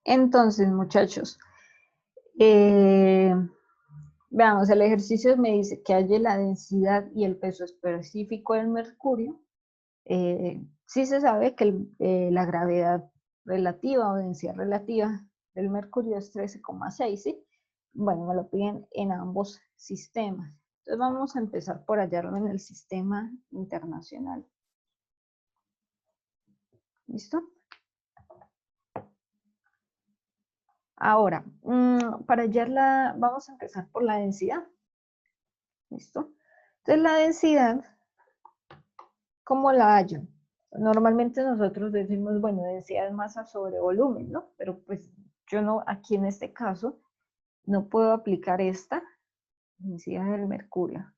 Entonces, muchachos, eh, veamos, el ejercicio me dice que halle la densidad y el peso específico del mercurio. Sí se sabe que la gravedad relativa o densidad relativa del mercurio es 13,6, ¿sí? Bueno, me lo piden en ambos sistemas. Entonces vamos a empezar por hallarlo en el sistema internacional. ¿Listo? Ahora, para hallarla, vamos a empezar por la densidad. ¿Listo? Entonces la densidad, ¿cómo la hallo? Normalmente nosotros decimos, bueno, densidad de masa sobre volumen, ¿no? Pero pues yo no, aquí en este caso, no puedo aplicar esta densidad del mercurio,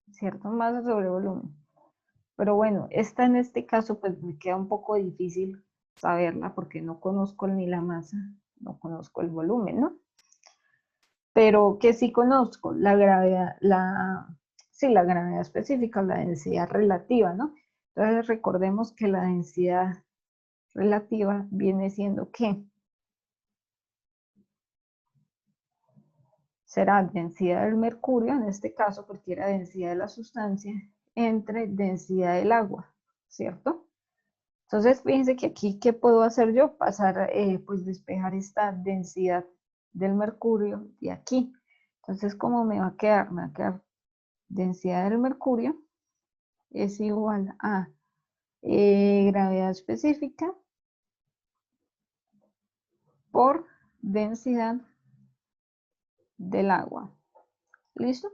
¿cierto? Masa sobre volumen. Pero bueno, esta en este caso pues me queda un poco difícil saberla porque no conozco ni la masa, no conozco el volumen, ¿no? Pero que sí conozco la gravedad, sí, la gravedad específica, la densidad relativa, ¿no? Entonces recordemos que la densidad relativa viene siendo ¿qué? Será densidad del mercurio, en este caso, porque era densidad de la sustancia, entre densidad del agua, ¿cierto? Entonces, fíjense que aquí, ¿qué puedo hacer yo? Pasar, pues despejar esta densidad del mercurio de aquí. Entonces, ¿cómo me va a quedar? Me va a quedar densidad del mercurio es igual a gravedad específica por densidad del agua. ¿Listo?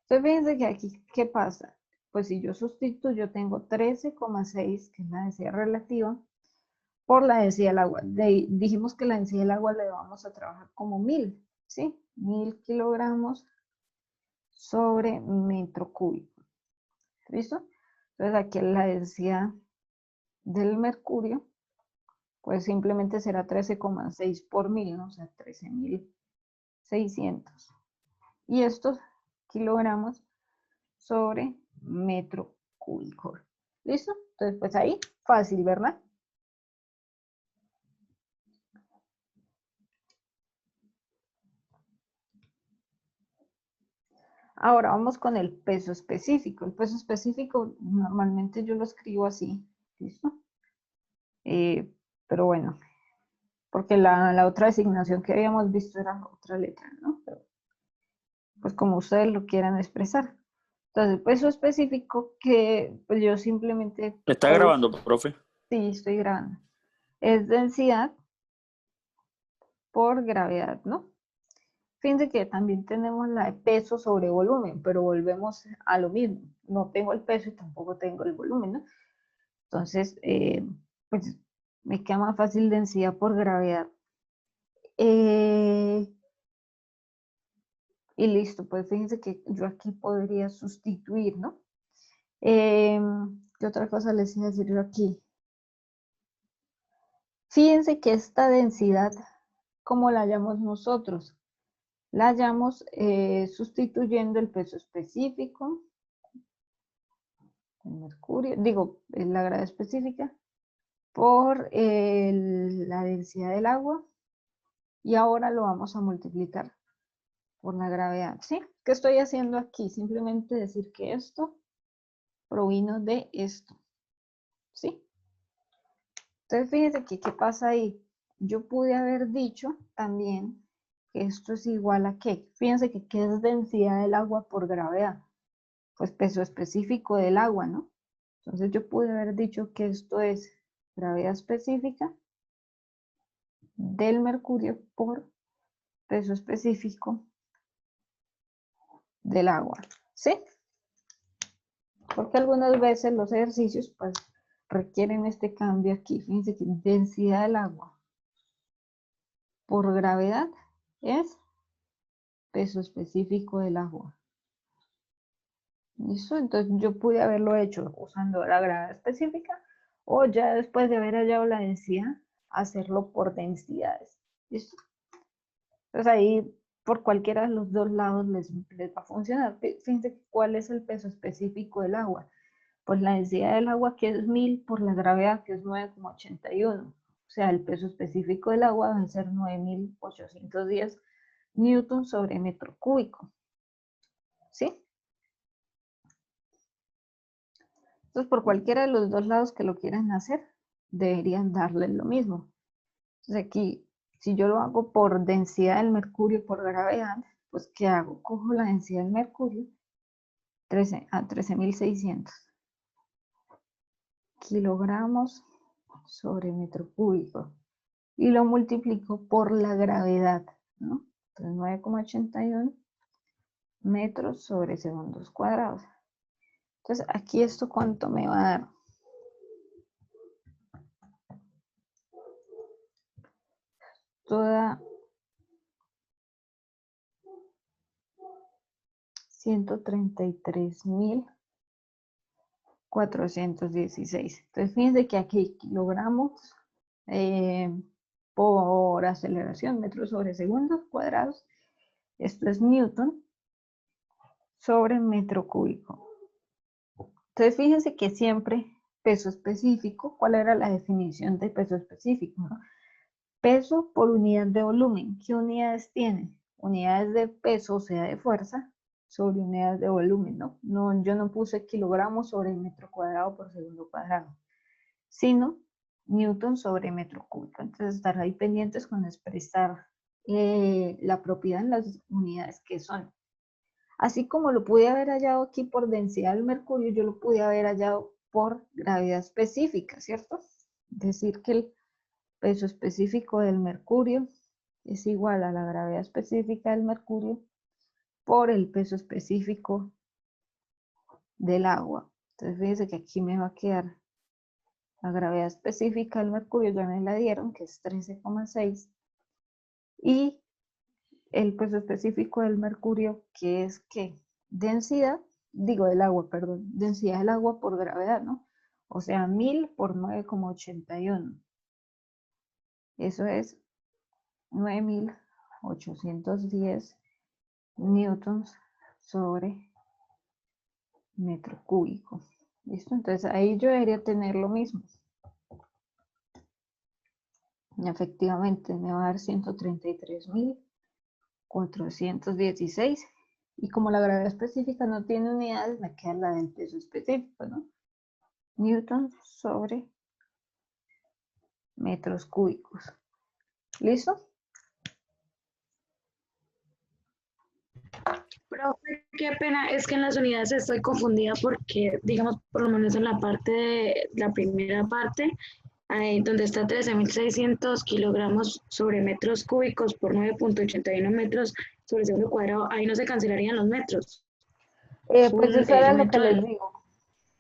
Entonces fíjense que aquí, ¿qué pasa? Pues si yo sustituyo, tengo 13,6, que es la densidad relativa, por la densidad del agua. Dijimos que la densidad del agua le vamos a trabajar como 1000, ¿sí? 1000 kilogramos sobre metro cúbico. ¿Listo? Entonces aquí la densidad del mercurio, pues simplemente será 13,6 por 1000, ¿no? O sea, 13.600. Y estos kilogramos sobre metro cúbico. ¿Listo? Entonces, pues ahí, fácil, ¿verdad? Ahora vamos con el peso específico. El peso específico normalmente yo lo escribo así, ¿listo? Pero bueno, porque la otra designación que habíamos visto era otra letra, ¿no? Pero, pues como ustedes lo quieran expresar. Entonces, el peso específico que pues yo simplemente ¿Está puedo, grabando, profe? sí, estoy grabando, es densidad por gravedad, ¿no? Fíjense que también tenemos la de peso sobre volumen, pero volvemos a lo mismo. No tengo el peso y tampoco tengo el volumen, ¿no? Entonces, pues me queda más fácil densidad por gravedad. Y listo, pues fíjense que yo aquí podría sustituir, ¿no? ¿Qué otra cosa les iba a decir yo aquí? Fíjense que esta densidad, ¿cómo la hallamos nosotros? La hallamos sustituyendo el peso específico, el mercurio, digo, la gravedad específica, por la densidad del agua, y ahora lo vamos a multiplicar por la gravedad, ¿sí? ¿Qué estoy haciendo aquí? Simplemente decir que esto provino de esto, ¿sí? Entonces, fíjense que, ¿qué pasa ahí? Yo pude haber dicho también que esto es igual a ¿qué? Fíjense que ¿qué es densidad del agua por gravedad? Pues peso específico del agua, ¿no? Entonces yo pude haber dicho que esto es gravedad específica del mercurio por peso específico del agua, ¿sí? Porque algunas veces los ejercicios pues requieren este cambio aquí. Fíjense que densidad del agua por gravedad es peso específico del agua. ¿Listo? Entonces yo pude haberlo hecho usando la gravedad específica o ya después de haber hallado la densidad, hacerlo por densidades. ¿Listo? Entonces ahí por cualquiera de los dos lados les va a funcionar. Fíjense cuál es el peso específico del agua. Pues la densidad del agua que es 1000 por la gravedad que es 9,81. sea, el peso específico del agua va a ser 9.810 newtons sobre metro cúbico, ¿sí? Entonces, por cualquiera de los dos lados que lo quieran hacer, deberían darle lo mismo. Entonces aquí, si yo lo hago por densidad del mercurio por gravedad, pues ¿qué hago? Cojo la densidad del mercurio, 13.600 kilogramos sobre metro cúbico, y lo multiplico por la gravedad, ¿no? Entonces 9,81 metros sobre segundos cuadrados. Entonces aquí esto ¿cuánto me va a dar? Toda 133.416. Entonces fíjense que aquí kilogramos por aceleración, metros sobre segundos cuadrados. Esto es newton sobre metro cúbico. Entonces fíjense que siempre peso específico, ¿cuál era la definición de peso específico? ¿No? Peso por unidad de volumen. ¿Qué unidades tiene? Unidades de peso, o sea, de fuerza, sobre unidades de volumen, ¿no? Yo no puse kilogramos sobre metro cuadrado por segundo cuadrado, sino newton sobre metro cúbico. Entonces, estar ahí pendientes con expresar la propiedad en las unidades que son. Así como lo pude haber hallado aquí por densidad del mercurio, yo lo pude haber hallado por gravedad específica, ¿cierto? Es decir, que el peso específico del mercurio es igual a la gravedad específica del mercurio por el peso específico del agua. Entonces fíjense que aquí me va a quedar la gravedad específica del mercurio, ya me la dieron, que es 13,6, y el peso específico del mercurio, que es ¿qué? Densidad, digo del agua, perdón, densidad del agua por gravedad, ¿no? O sea, 1000 por 9,81. Eso es 9.810 newtons sobre metro cúbico. ¿Listo? Entonces ahí yo debería tener lo mismo. Y efectivamente me va a dar 133.416. Y como la gravedad específica no tiene unidades, me queda la del peso específico, ¿no? Newton sobre metros cúbicos. ¿Listo? Profe, qué pena, es que en las unidades estoy confundida porque, digamos, por lo menos en la parte de la primera parte, donde está 13.600 kilogramos sobre metros cúbicos por 9,81 metros sobre segundo cuadrado, ahí no se cancelarían los metros. Pues eso El era lo que metro les del... digo.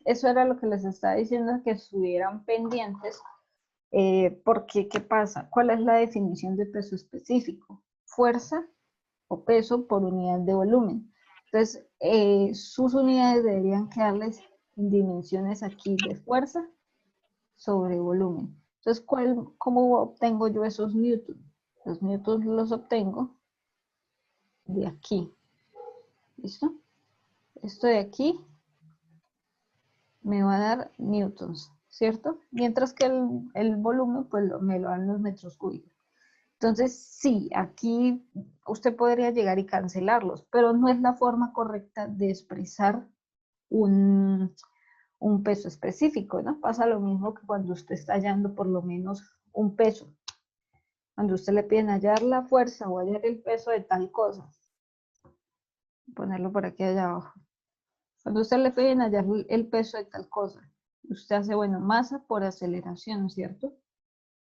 Eso era lo que les estaba diciendo, que estuvieran pendientes. Porque, ¿qué pasa? ¿Cuál es la definición de peso específico? Fuerza o peso por unidad de volumen. Entonces, sus unidades deberían quedarles en dimensiones aquí de fuerza sobre volumen. Entonces, ¿cómo obtengo yo esos newtons? Los newtons los obtengo de aquí. ¿Listo? Esto de aquí me va a dar newtons, ¿cierto? Mientras que el volumen, pues me lo dan los metros cúbicos. Entonces, sí, aquí usted podría llegar y cancelarlos, pero no es la forma correcta de expresar un peso específico, ¿no? Pasa lo mismo que cuando usted está hallando por lo menos un peso. Cuando usted le piden hallar la fuerza o hallar el peso de tal cosa, ponerlo por aquí allá abajo. Cuando usted le piden hallar el peso de tal cosa, usted hace, bueno, masa por aceleración, ¿cierto?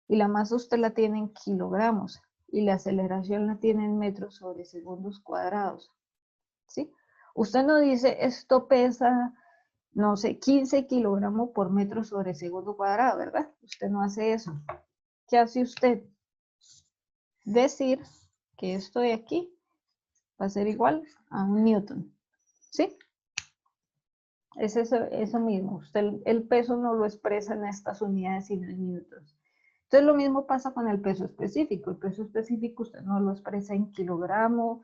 Y la masa usted la tiene en kilogramos y la aceleración la tiene en metros sobre segundos cuadrados, ¿sí? Usted no dice esto pesa, no sé, 15 kilogramos por metro sobre segundo cuadrado, ¿verdad? Usted no hace eso. ¿Qué hace usted? Decir que esto de aquí va a ser igual a un newton, ¿sí? Es eso mismo. Usted el peso no lo expresa en estas unidades, sino en newtons. Entonces lo mismo pasa con el peso específico. El peso específico usted no lo expresa en kilogramo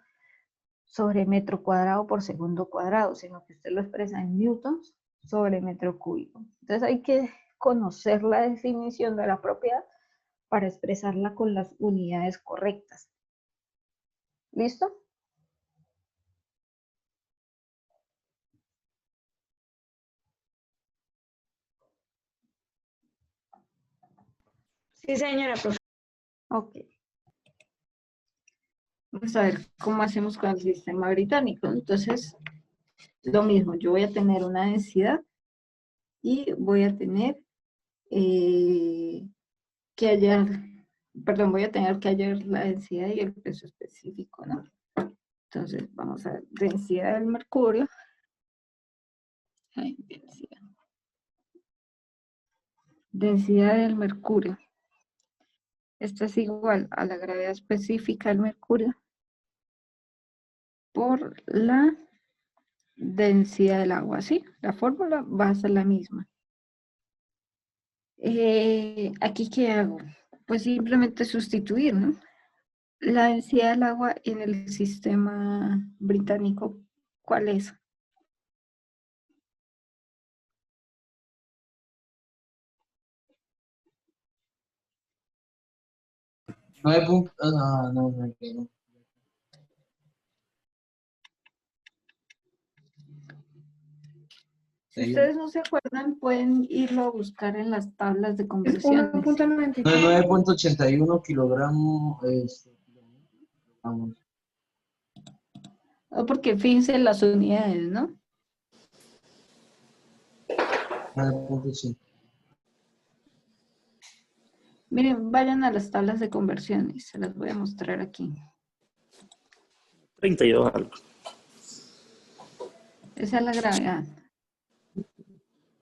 sobre metro cuadrado por segundo cuadrado, sino que usted lo expresa en newtons sobre metro cúbico. Entonces hay que conocer la definición de la propiedad para expresarla con las unidades correctas. ¿Listo? Sí, señora profe. Ok. Vamos a ver cómo hacemos con el sistema británico. Entonces, lo mismo, yo voy a tener una densidad y voy a tener que hallar, perdón, voy a tener que hallar la densidad y el peso específico, ¿no? Entonces, vamos a ver, densidad del mercurio. Ay, densidad. Densidad del mercurio. Esto es igual a la gravedad específica del mercurio por la densidad del agua, ¿sí? La fórmula va a ser la misma. ¿Aquí qué hago? Pues simplemente sustituir, ¿no? La densidad del agua en el sistema británico, ¿cuál es? No. Si ustedes no se acuerdan, pueden irlo a buscar en las tablas de conversiones. 9.81 kilogramos. Vamos. No, porque fíjense las unidades, ¿no? 9.5. Miren, vayan a las tablas de conversiones, se las voy a mostrar aquí. 32 algo. Esa es la gravedad.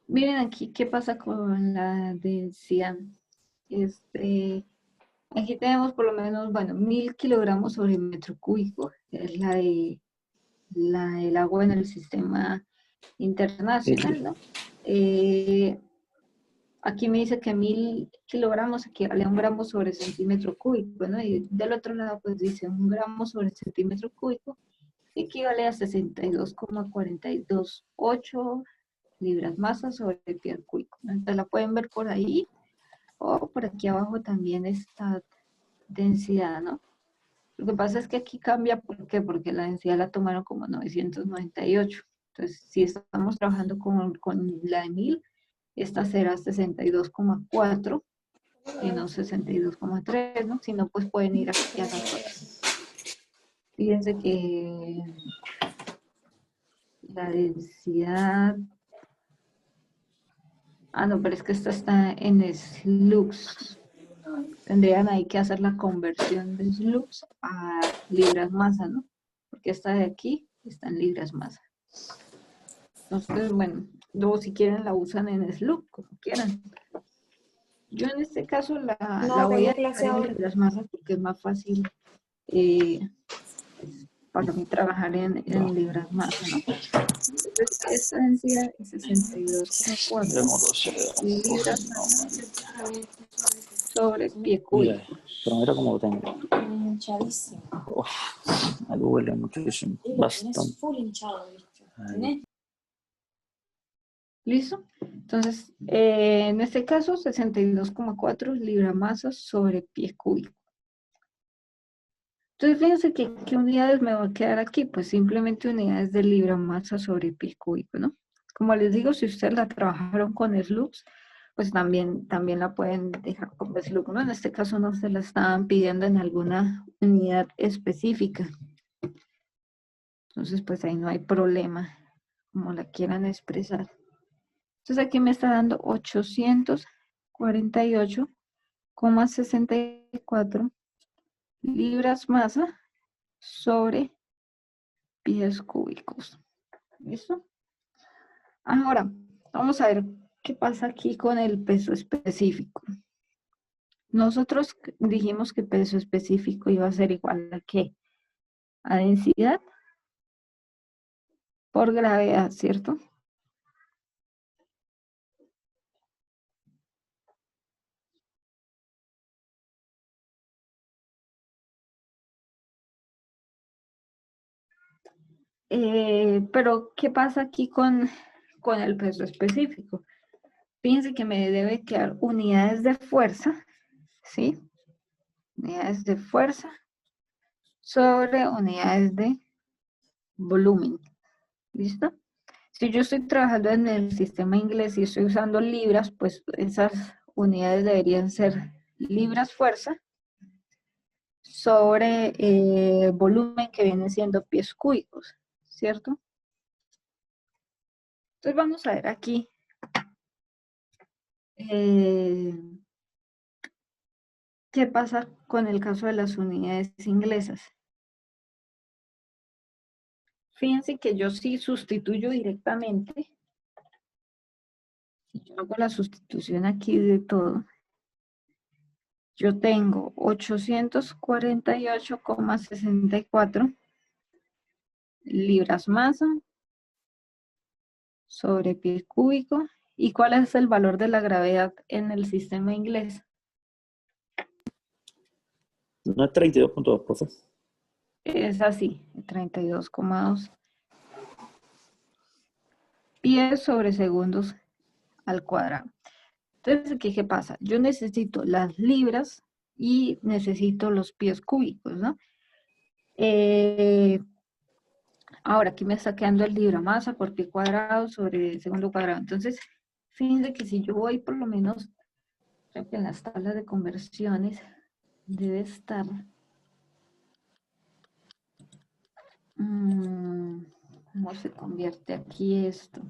Miren aquí qué pasa con la densidad. Aquí tenemos por lo menos, bueno, 1000 kilogramos sobre metro cúbico, que es el agua en el sistema internacional, ¿no? Aquí me dice que 1000 kilogramos equivale a 1 gramo sobre centímetro cúbico, ¿no? Y del otro lado, pues dice 1 gramo sobre centímetro cúbico equivale a 62,428 libras masa sobre el pie cúbico, ¿no? Entonces la pueden ver por ahí, o por aquí abajo también está densidad, ¿no? Lo que pasa es que aquí cambia, ¿por qué? Porque la densidad la tomaron como 998. Entonces, si estamos trabajando con la de 1000, esta será 62,4 y no 62,3, ¿no? Si no, pues pueden ir aquí a las otras. Fíjense que la densidad... Ah, no, pero es que esta está en SLUX. Tendrían ahí que hacer la conversión de SLUX a libras masa, ¿no? Porque esta de aquí está en libras masa. Entonces, bueno, luego si quieren la usan en SLUX, como quieran. Yo en este caso la voy a dejar en libras masa porque es más fácil para mí trabajar en libras masa, ¿no? Entonces, esta densidad es 62,4 libras masa sobre pie Mira, cúbico. pero mira cómo lo tengo. Uf, me duele muchísimo. Bastante. Ahí. ¿Listo? Entonces, en este caso, 62,4 libras masa sobre pie cúbico. Entonces, fíjense que ¿qué unidades me va a quedar aquí? Pues simplemente unidades de libra masa sobre pie cúbico, ¿no? Como les digo, si ustedes la trabajaron con SLUX, pues también la pueden dejar con SLUX, ¿no? En este caso no se la estaban pidiendo en alguna unidad específica. Entonces, pues ahí no hay problema, como la quieran expresar. Entonces aquí me está dando 848,64 libras masa sobre pies cúbicos. ¿Listo? Ahora, vamos a ver qué pasa aquí con el peso específico. Nosotros dijimos que peso específico iba a ser igual a ¿qué? A densidad por gravedad, ¿cierto? Pero, ¿qué pasa aquí con el peso específico? Fíjense que me debe quedar unidades de fuerza ¿sí? Unidades de fuerza sobre unidades de volumen. ¿Listo? Si yo estoy trabajando en el sistema inglés y estoy usando libras, pues esas unidades deberían ser libras fuerza sobre volumen que viene siendo pies cúbicos, ¿cierto? Entonces vamos a ver aquí. ¿Qué pasa con el caso de las unidades inglesas? Fíjense que yo sí sustituyo directamente. Si yo hago la sustitución aquí de todo, yo tengo 848,64 libras masa sobre pie cúbico. ¿Y cuál es el valor de la gravedad en el sistema inglés? No es 32.2, profe. Es así, 32,2 pies sobre segundos al cuadrado. Entonces, ¿aquí qué pasa? Yo necesito las libras y necesito los pies cúbicos, ¿no? Ahora, aquí me está quedando el libra masa por pie cuadrado sobre segundo cuadrado. Entonces, fíjense que si yo voy por lo menos, creo que en las tablas de conversiones debe estar... ¿cómo se convierte aquí esto?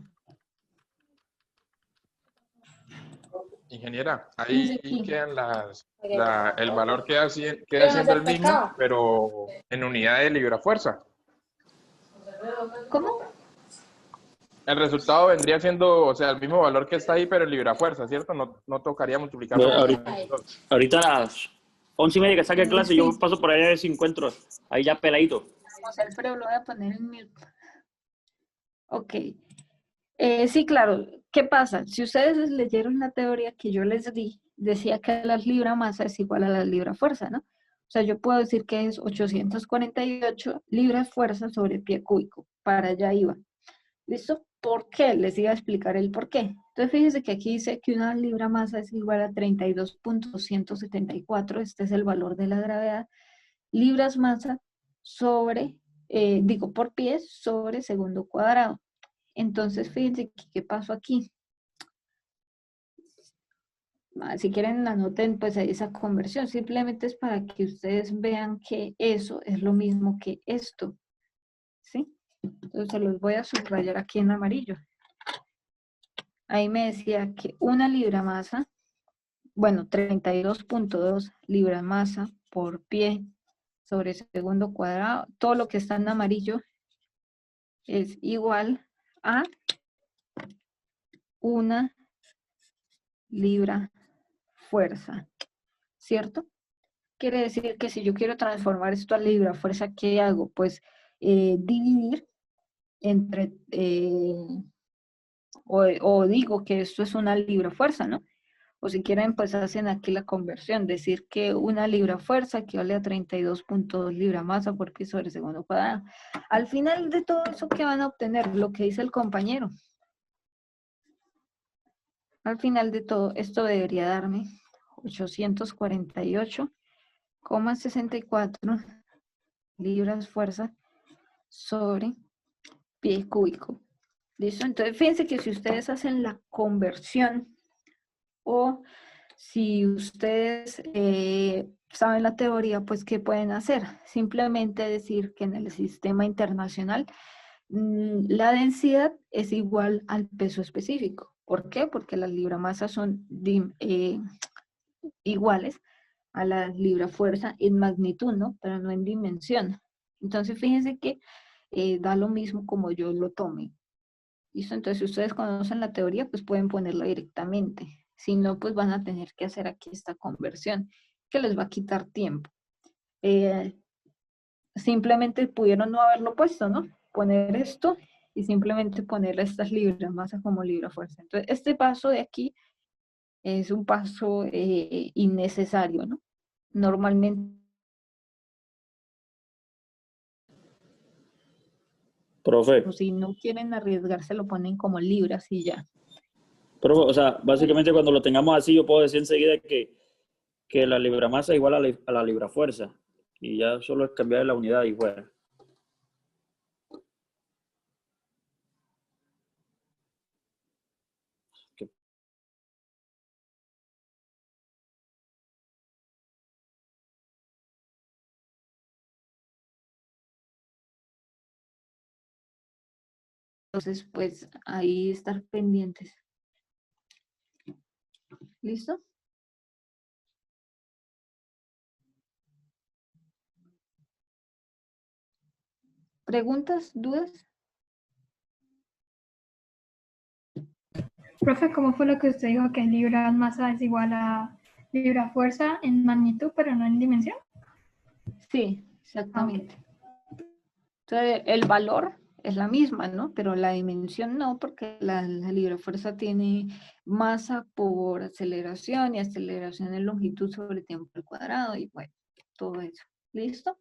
Ingeniera, ahí Fíjense aquí. quedan el valor queda siendo el mismo, pero en unidad de libra fuerza. ¿Cómo? El resultado vendría siendo, o sea, el mismo valor que está ahí, pero en libra fuerza, ¿cierto? No tocaría multiplicarlo Bueno, por dos. ahorita a las 11:30 que saque clase, Sí. yo paso por ahí a ver si encuentro ahí ya peladito. Vamos a ver, pero lo voy a poner en mute. Ok. Sí, claro. ¿Qué pasa? Si ustedes leyeron la teoría que yo les di, decía que la libra masa es igual a la libra fuerza, ¿no? O sea, yo puedo decir que es 848 libras fuerza sobre pie cúbico. Para allá iba. ¿Listo? ¿Por qué? Les iba a explicar el por qué. Entonces, fíjense que aquí dice que una libra masa es igual a 32.174. Este es el valor de la gravedad. Libras masa sobre, por pies sobre segundo cuadrado. Entonces, fíjense qué pasó aquí. Si quieren, anoten pues esa conversión. Simplemente es para que ustedes vean que eso es lo mismo que esto. ¿Sí? Entonces, se los voy a subrayar aquí en amarillo. Ahí me decía que una libra masa, bueno, 32.2 libras masa por pie sobre segundo cuadrado. Todo lo que está en amarillo es igual a una libra fuerza, ¿cierto? Quiere decir que si yo quiero transformar esto a libra fuerza, ¿qué hago? Pues dividir entre, o digo que esto es una libra fuerza, ¿no? O si quieren, pues hacen aquí la conversión, decir que una libra fuerza equivale a 32.2 libra masa por pie sobre segundo cuadrado. Al final de todo eso, ¿qué van a obtener? Lo que dice el compañero. Al final de todo, esto debería darme 848,64 libras fuerza sobre pie cúbico. ¿Listo? Entonces, fíjense que si ustedes hacen la conversión o si ustedes saben la teoría, pues, ¿qué pueden hacer? Simplemente decir que en el sistema internacional la densidad es igual al peso específico. ¿Por qué? Porque las libramasas son iguales a la libra fuerza en magnitud, ¿no? Pero no en dimensión. Entonces, fíjense que da lo mismo como yo lo tome. ¿Listo? Entonces, si ustedes conocen la teoría, pues pueden ponerlo directamente. Si no, pues van a tener que hacer aquí esta conversión, que les va a quitar tiempo. Simplemente pudieron no haberlo puesto, ¿no? Poner esto y simplemente poner estas libras masa como libra fuerza. Entonces, este paso de aquí es un paso innecesario, ¿no? Normalmente. Profe, O si no quieren arriesgarse, lo ponen como libras y ya. o sea, básicamente cuando lo tengamos así, yo puedo decir enseguida que que la libra masa igual a la libra fuerza. Y ya solo es cambiar la unidad y fuera. Entonces, pues ahí estar pendientes. ¿Listo? ¿Preguntas? ¿Dudas? Profe, ¿cómo fue lo que usted dijo que libra masa es igual a libra fuerza en magnitud, pero no en dimensión? Sí, exactamente. Entonces, el valor es la misma, ¿no? Pero la dimensión no, porque la libra fuerza tiene masa por aceleración y aceleración en longitud sobre tiempo al cuadrado y bueno, todo eso. ¿Listo?